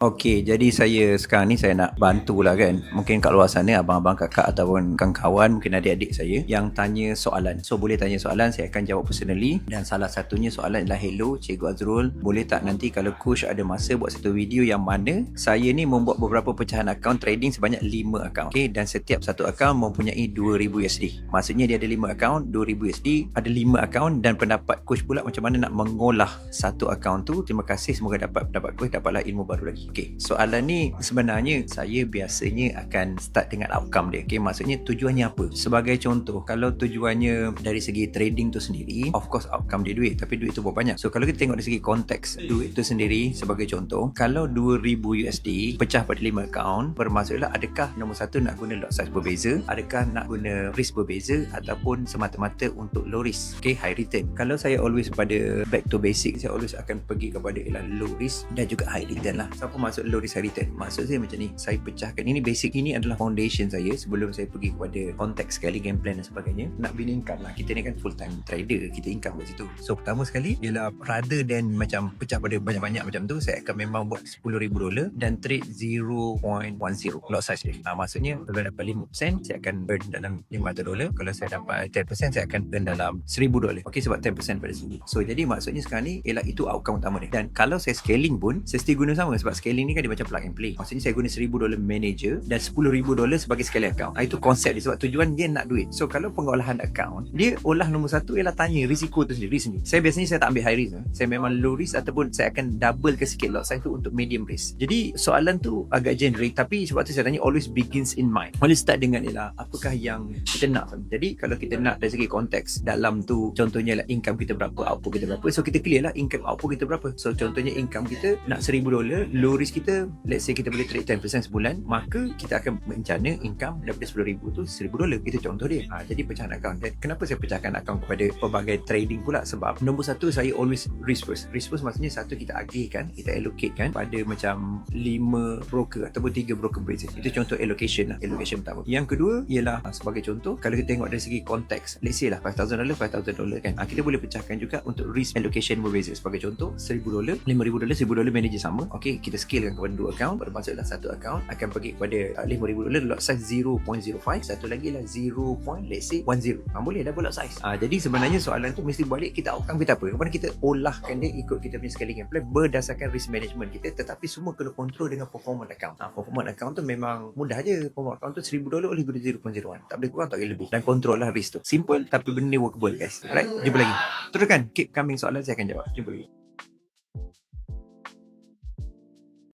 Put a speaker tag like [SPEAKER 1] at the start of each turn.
[SPEAKER 1] Okey, jadi saya sekarang ni saya nak bantulah kan. Mungkin kat luar sana abang-abang, kakak ataupun kawan-kawan, mungkin adik-adik saya yang tanya soalan. So boleh tanya soalan, saya akan jawab personally. Dan salah satunya soalan adalah, hello Cikgu Azrul, boleh tak nanti kalau coach ada masa buat satu video yang mana saya ni membuat beberapa pecahan akaun trading sebanyak 5 akaun. Okey, dan setiap satu akaun mempunyai 2000 USD. Maksudnya dia ada 5 akaun, 2000 USD, ada 5 akaun, dan pendapat coach pula macam mana nak mengolah satu akaun tu. Terima kasih, semoga dapat pendapat coach, dapatlah ilmu baru lagi. Okey, soalan ni sebenarnya saya biasanya akan start dengan outcome dia. Okey, maksudnya tujuannya apa? Sebagai contoh, kalau tujuannya dari segi trading tu sendiri, of course outcome dia duit, tapi duit tu berapa banyak. So kalau kita tengok dari segi konteks duit tu sendiri, sebagai contoh, kalau 2000 USD pecah pada 5 account, bermaksudlah adakah nombor satu nak guna lot size berbeza, adakah nak guna risk berbeza, ataupun semata-mata untuk low risk, okay, high return. Kalau saya always pada back to basic, saya always akan pergi kepada ialah low risk dan juga high return lah. So apa maksud low risk high return? Maksud saya macam ni, saya pecahkan, ini basic, ini adalah foundation saya sebelum saya pergi kepada konteks sekali, game plan dan sebagainya. Nak bina income lah, kita ni kan full time trader, kita income kat situ. So pertama sekali ialah, rather than macam pecah pada banyak-banyak macam tu, saya akan memang buat $10,000 dan trade 0.10 lot size dia. Maksudnya kalau dapat 5%, saya akan earn dalam $500. Kalau saya dapat 10%, saya akan earn dalam $1,000. Okay, sebab 10% pada sini. So jadi maksudnya sekarang ni ialah itu outcome utama dia. Dan kalau saya scaling pun, saya still guna sama, sebab scaling ni kan dia macam plug and play. Maksudnya saya guna $1,000 manager dan $10,000 sebagai scaling account. Itu konsep dia, sebab tujuan dia nak duit. So kalau pengolahan account, dia olah nombor satu ialah tanya risiko tu sendiri. Saya biasanya saya tak ambil high risk. Saya memang low risk, ataupun saya akan double ke sikit lot size tu untuk medium risk. Jadi soalan tu agak generic, tapi sebab tu saya tanya always begins in mind. Always start dengan ialah apakah yang kita nak. Jadi kalau kita nak dari segi konteks dalam tu, contohnya lah income kita berapa, output kita berapa. So kita clear lah income output kita berapa. So contohnya income kita nak $1,000, low risk kita let's say kita boleh trade 10% sebulan, maka kita akan berencana income daripada $10,000 tu $1,000. Itu contoh dia. Jadi pecahan akaun. Dan kenapa saya pecahkan akaun kepada pelbagai trading pula? Sebab nombor satu, saya always risk first. Risk first maksudnya satu, kita agihkan, kita allocate kan pada macam 5 broker ataupun 3 broker berbeza. Itu contoh allocation lah, allocation pertama. Yang kedua ialah sebagai contoh, kalau kita tengok dari segi konteks, let's say lah $5,000 $5,000 kan, kita boleh pecahkan juga untuk risk allocation berbeza. Sebagai contoh, $1,000 $5,000 $1,000 manager sama. Okay, kita scalekan kepada 2 account. Bermaksudlah satu account akan pergi kepada $5,000 lot size 0.05, satu lagi lah 0.10. Boleh double lot size. Jadi sebenarnya soalan tu mesti balik kita outcome kita apa, kemudian kita olahkan dia ikut kita punya scaling game plan berdasarkan risk management kita, tetapi semua kena kontrol dengan performance account. Performance account tu memang mudah je. Performance account tu $1,000 boleh guna 0.01, tak boleh kurang, tak boleh lebih, dan kontrol lah risk tu. Simple, tapi benda ni workable guys. Alright, jumpa lagi. Teruskan, keep coming soalan, saya akan jawab. Jumpa lagi.